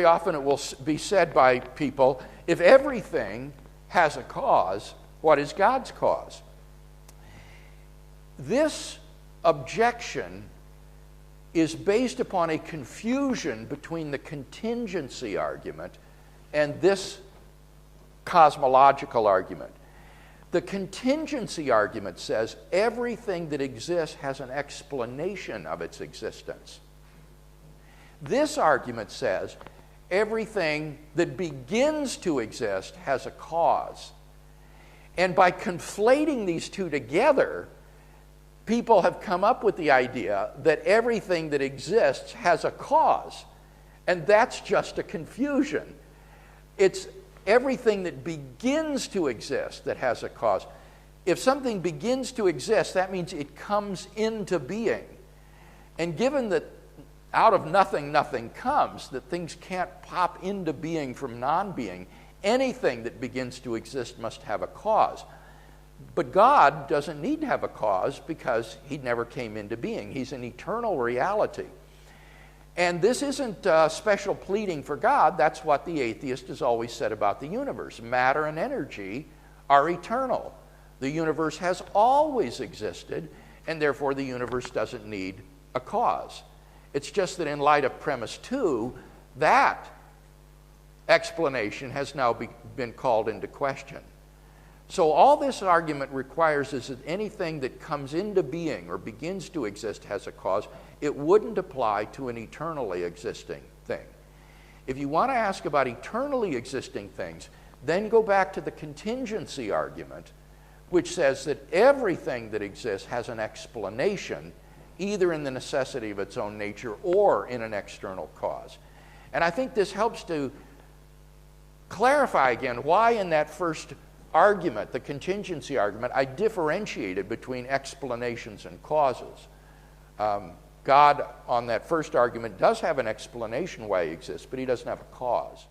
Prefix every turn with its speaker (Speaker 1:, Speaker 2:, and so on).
Speaker 1: often it will be said by people, if everything has a cause, what is God's cause? This objection is based upon a confusion between the contingency argument and this cosmological argument. The contingency argument says everything that exists has an explanation of its existence. This argument says everything that begins to exist has a cause. And by conflating these two together, people have come up with the idea that everything that exists has a cause. And that's just a confusion. It's everything that begins to exist that has a cause. If something begins to exist, that means it comes into being. And given that out of nothing, nothing comes, that things can't pop into being from non-being, anything that begins to exist must have a cause. But God doesn't need to have a cause because he never came into being. He's an eternal reality. And this isn't special pleading for God. That's what the atheist has always said about the universe. Matter and energy are eternal. The universe has always existed, and therefore the universe doesn't need a cause. It's just that in light of premise 2, that explanation has now been called into question. So all this argument requires is that anything that comes into being or begins to exist has a cause. It wouldn't apply to an eternally existing thing. If you want to ask about eternally existing things, then go back to the contingency argument, which says that everything that exists has an explanation, either in the necessity of its own nature or in an external cause. And I think this helps to clarify again why in that first argument, the contingency argument, I differentiated between explanations and causes. God, on that first argument, does have an explanation why he exists, but he doesn't have a cause.